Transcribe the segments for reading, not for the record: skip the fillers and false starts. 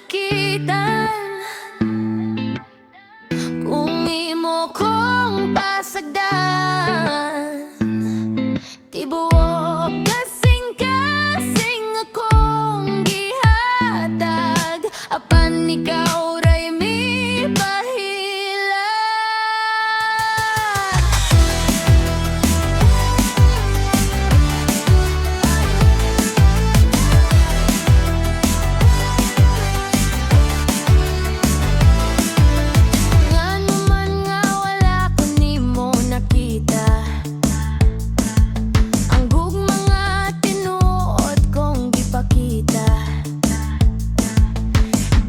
masakitan kung imo kong pasagdan. Tibuok kasing-kasing akong gihatag, apan ikaw ray mi pahila. Ngano man nga wala ko nimo nakita, ang gugma nga tinuod kong gipakita.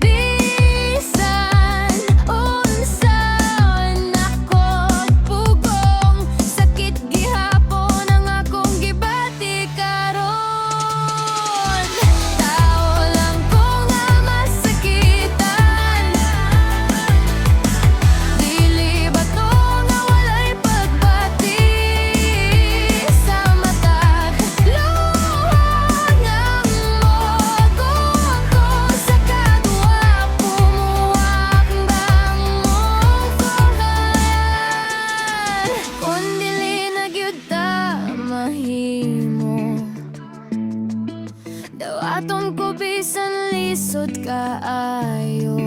Bisan unsaon ako't pugong, sakit gihapon ang akong gibati karon. Tao lang ko nga masakitan, dili bato nga walay pagbati sa matag. Luhang ang moguang ko sa kadwa, pumuwakbang mong kohan. Kung dili na gyud ta mahimo, dawaton ko bisan lisod kaayo.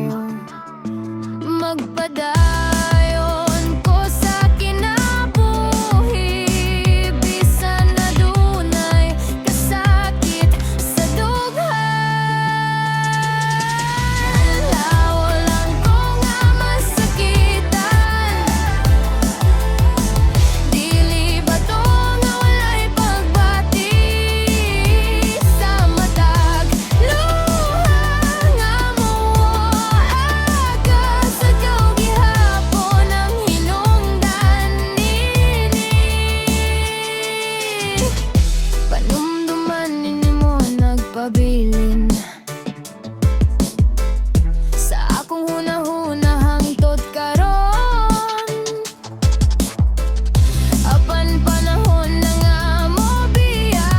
Magpadayon ko sa kinabuhi, bisan adunay kasakit sa dughan. Lao lang ko nga masakitan, dili bato nga walay pagbati sa matag. Luhang aga sa ikaw gihapon ang hinungdan nini. Panumduman ninyo nagpabilin sa akong hunahuna hangtod karon. Apan panahon na nga mo biya,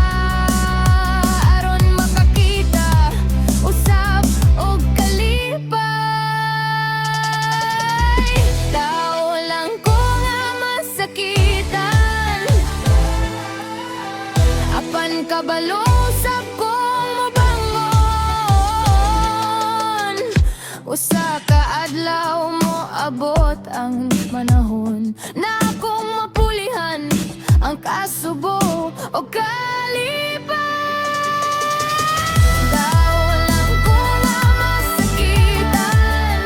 aron makakita usab og kalipay. Tao lang ko nga masakitan, apan kabalo usab kong mabangon. Usa ka adlaw mo abot ang manahon na akong mapulihan ang kasubo o kalipay. Tao lang ko nga masakitan,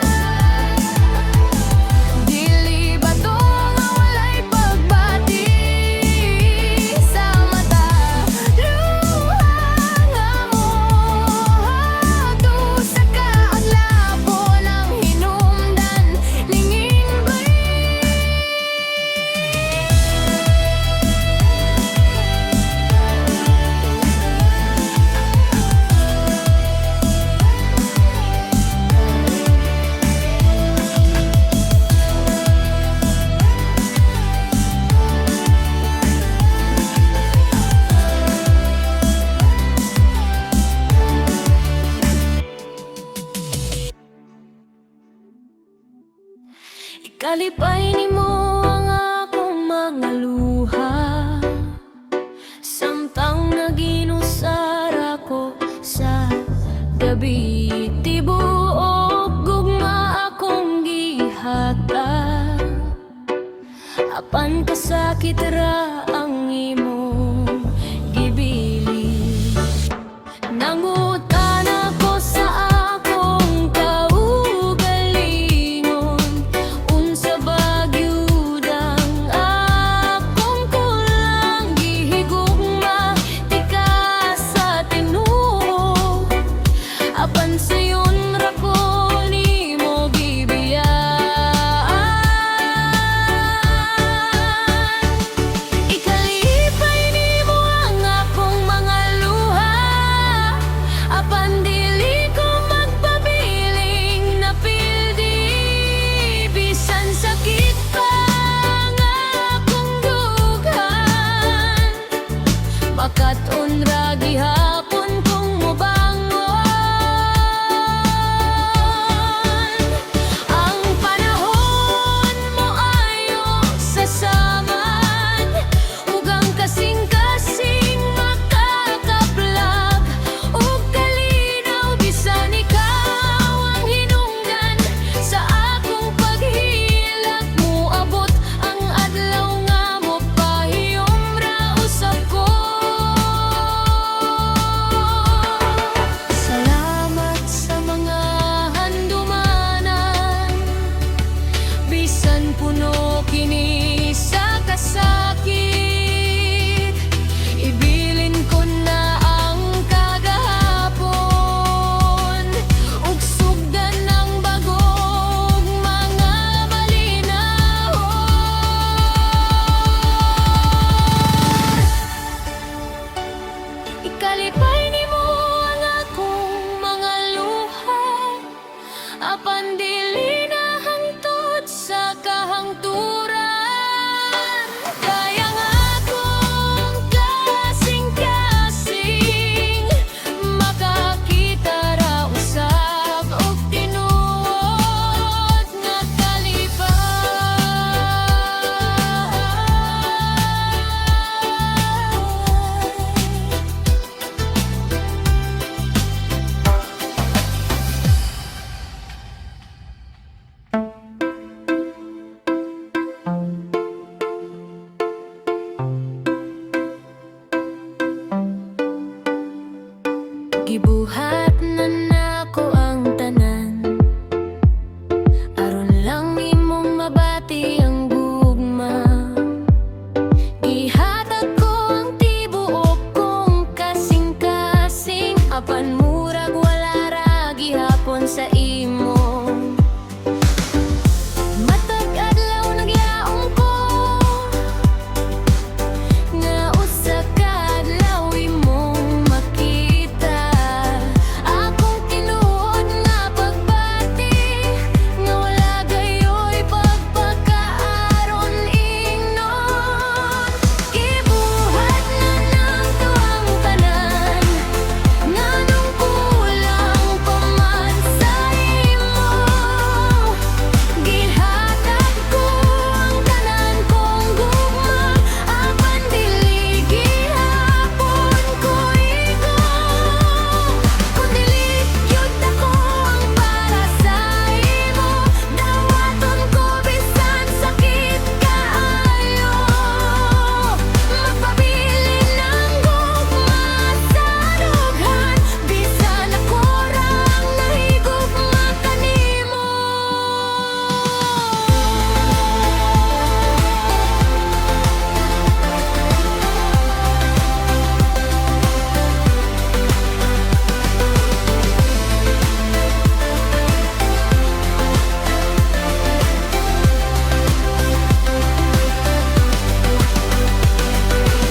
dili bato nga walay pagbati sa mata. Luhang amo hato sa kaadlawon ang hinungdan ningin bay. Ikalipay nimo ang akong mga luha, samtang naginusar ako sa gabi. Tibuok gugma akong gihatag, apan kasakit ra ang imong gibili. Nangutan ako sa akong kaugalingon, unsa ba gyud ang akong kulang gihigugma, di ka sa tinuod. Apan sayon ra ko nimo gibiyaan. Ikalipay Gibuhat na nako ang tanan, aron lang nimong mabati ang gugma. Gihatag ko ang tibuok kong kasing-kasing, apan murag wala ra gihapon sa imo. Matag adlaw naglaom ko, nga usa ka adlaw imong makita. Akong tinuod nga pagbati, nga wala gayoy pagpakaaron ingnon. Gibuhat na nangto ang tanan, nganong kulang pa man sa imo. Gihatag ko ang tanan kong gugma, apan dili gihapon ko igo. Kung dili gyud ako ang para sa imo, dawaton ko bisan sakit kaayo. Magpabilin ng gugma sa dughan, bisan ako rang nahigugma kanimo.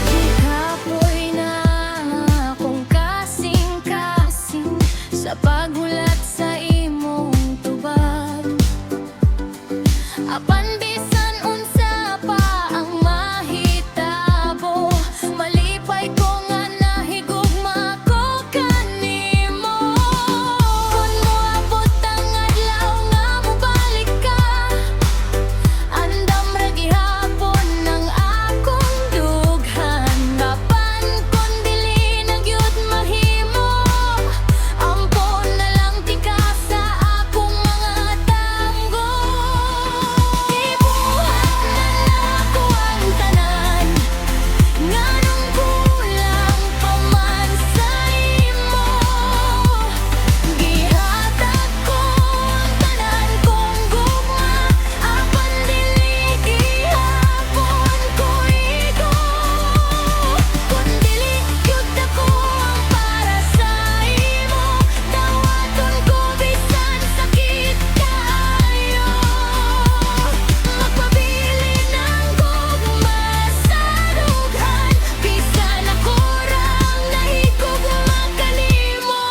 Gihapoy na akong kasing-kasing sa paghulat sa imong tubag, apan bisan unsa pa ang mahitabo, malipay ko nga nahigugma ko kanimo. Kung moabot ang adlaw nga mobalik ka, andam ra gihapon ang akong dughan. Apan kung dili na gyud mahimo, ampon na lang tika sa akong mga tanggo. Gibuhat na nako ang tanan, nganong kulang pa man sa imo. Gihatag ko ang tanan kong gugma, apan dili gihapon ko igo. Kung dili gyud ako ang para sa imo, dawaton ko bisan sakit kaayo. Magpabilin ng gugma sa dughan, bisan ako rang nahigugma kanimo.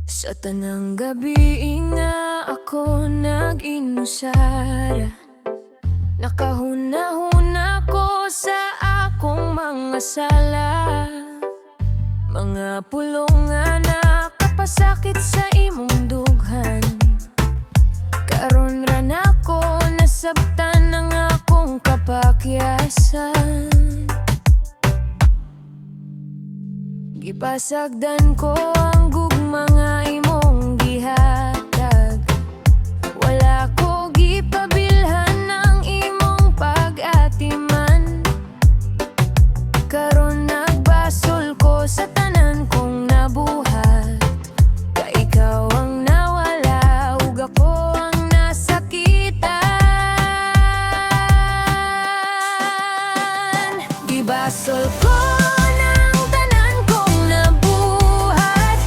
Sa tanang gabi nga ako nag-inusara, nakahuna-huna ko sa akong mga sala. Mga pulong nga nakapasakit sa imong dughan, karon ra nako nasabtan ang akong kapakyasan. Gipasagdan ko ang gugma nga imong gihatag, wala ko gipabilhan ng imong pag-atiman. Karon nagbasol ko sa tanan kong nabuhat, ka ikaw ang nawala ug ako ang nasakitan. Gibasol ko ng tanan kong nabuhat,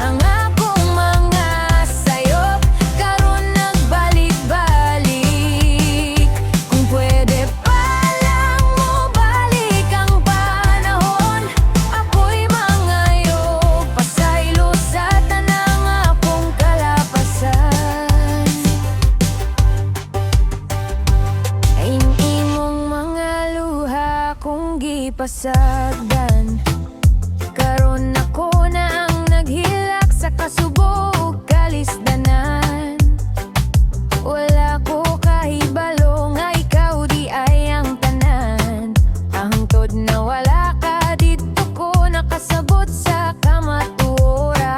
ang akong mga sayop karon nagbalik-balik. Kung pwede pa lang mo balik ang panahon, ako'y mangayog pasaylo. ipasagdan. Karon ako na ang naghilak sa kasubog kalisdanan. Wala ko kahibalo nga ikaw di ay ang tanan. Hangtod na wala ka dito ko nakasabot sa kamatuoran.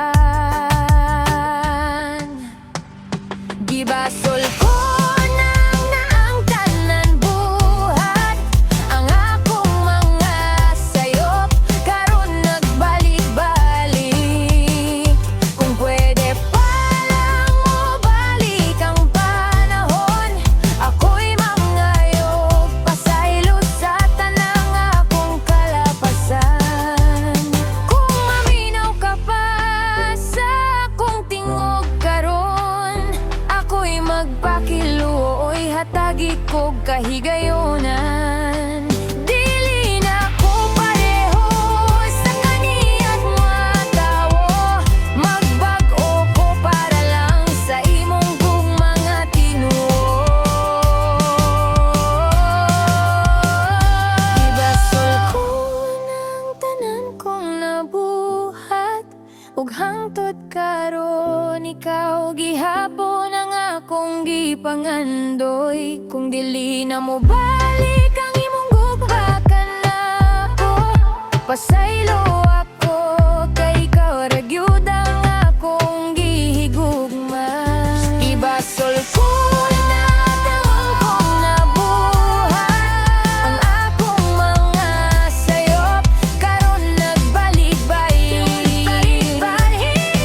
Gibasol ko nang naang tanan buhat ang akong mga sayop. Karon nagbalik-balik. Kung pwede pa lang mo balik ang panahon, ako'y mangayog pasaylo sa tanang akong kalapasan. Kung maminaw ka pa sa akong tingog karon, ako'y magpakiluoy hatagi ko kahigayonan. Dili na ko pareho sa kaniyang mga tawo. Magbag-o ko para lang sa imong mga tinuod. Ibasol ko ng tanan kong nabuhat, ug hangtod karon ikaw gihapon ang akong gipangandoy. Kung dili na mo balik ang imong gubakan ako, pasaylo ako kay ikaw ragyuda ang akong gihigugma. Ibasol ko na taon kong nabuhat ang akong mga sayop. Karon nagbalik-balik.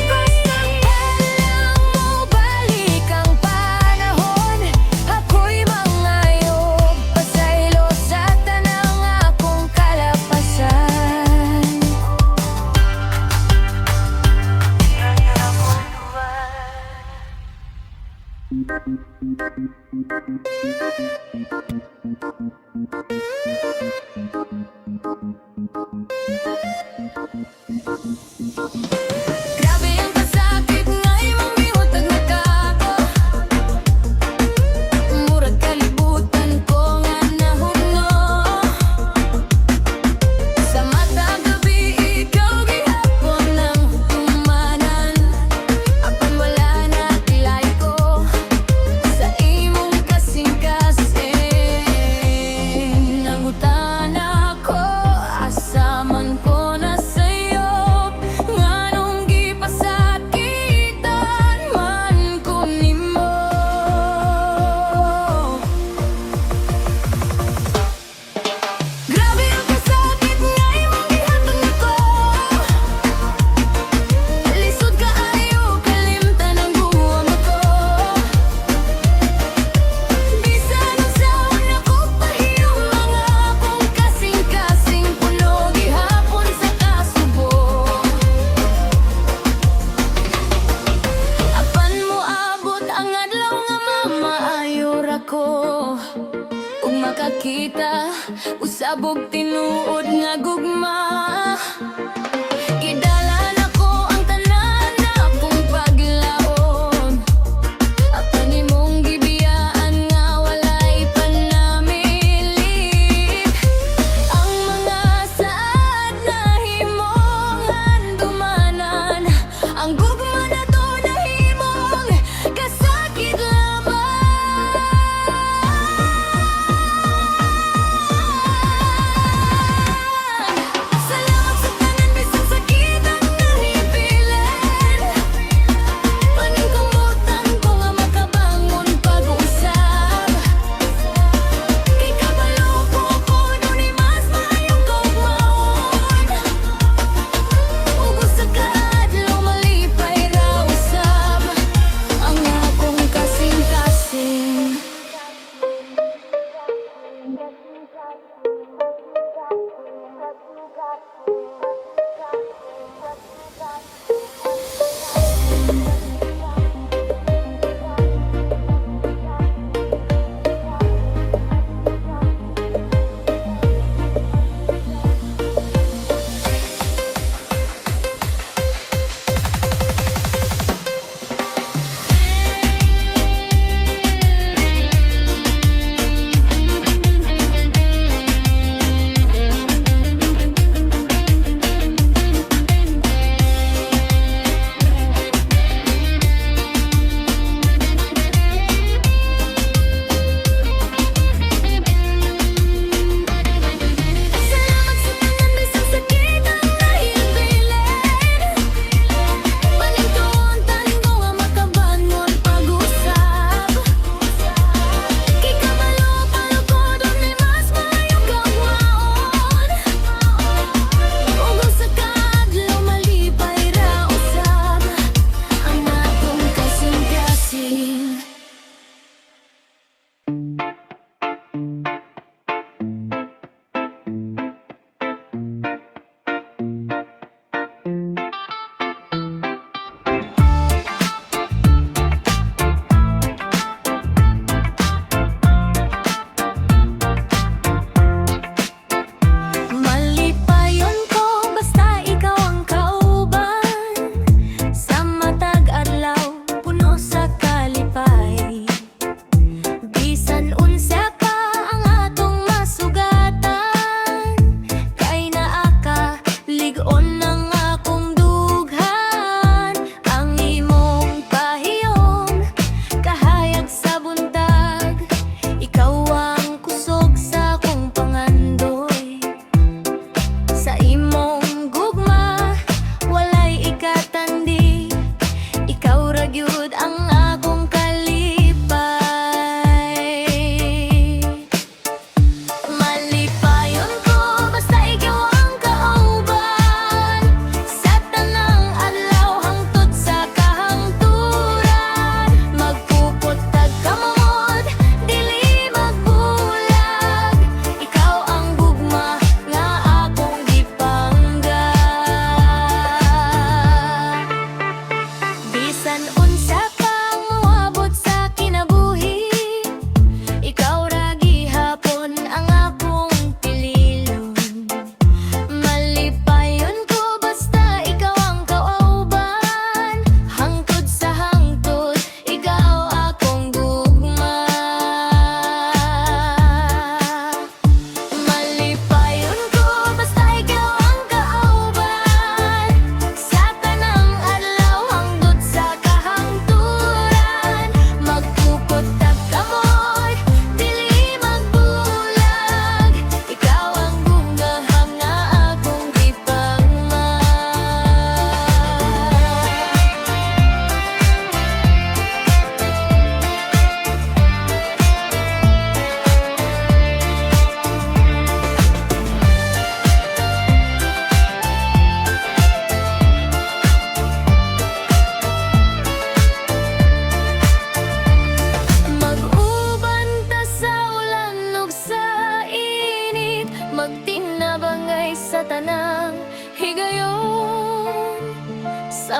Basta pa lang mo balik ang panahon, ako'y mangayog pasaylo sa tanang akong kalapasan. Grabe ang kasakit nga imong giutag na kako. Murag kalibutan ko nga nahuno. Sa matag gabi ikaw gihapon ang hukumanan. Apan wala na tilay ko sa imong kasing-kasing. Nangutana ako, asa man ko nasayop. Nganong gipasakitan man ko nimo. Grabe ang kasakit nga imong gihatag nako. Lisod kaayo kalimtan ang buwang ako. Bisan usaon ako pahiyong mga akong kasing-kasing puno gihapon sa kasubok. Apan mo abot ang adlaw nga mamaayo ra ko. Kung makakita usabog tinuod nga gugma, gidalan ako ang tanan na akong paglaom. Apan imong gibiyaan nga walay panamilit. Ang mga saad na himong handumanan, ang gugma na to na himong kasakit lamang. Salamat sa tanan bisan sakit ang nahipilan. Paningkamutan ko nga makabangon pag-uusap. Kay kabalo ko ako nun mas maayong kaugmaon. Ug usa ka adlaw malipay ra usab ang akong kasing-kasing.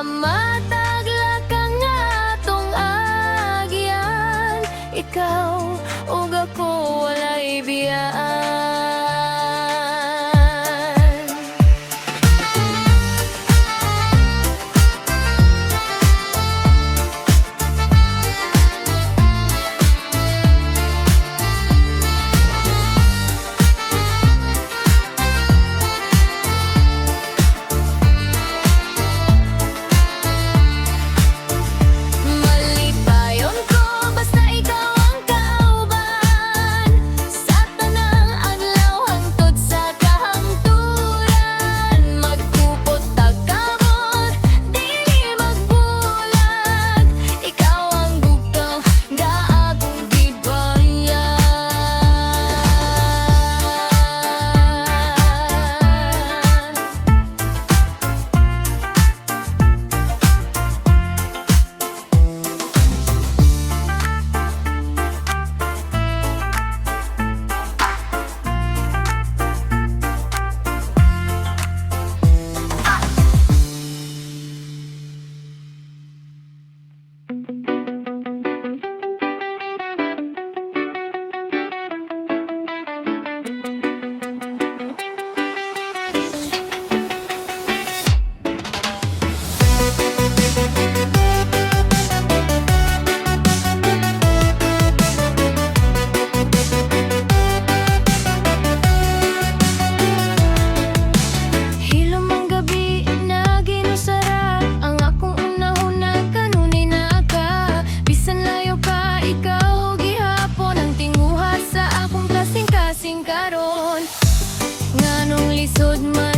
matagla ka nga tong agyan. Ikaw ug ako walay biyaan. Malipayon ko basta ikaw ang kauban sa tanang adlaw hangtod sa kahangturan. Magkupot tagkamot, dili magbulag. Ikaw ang bugtong nga akong gibayan. Hilom ang gabi na ginusara, ang akong una-una kanunay na ka. Bisan layo ka, ikaw gihapon ang tinguha sa akong kasing-kasing karon. Nganong lisod man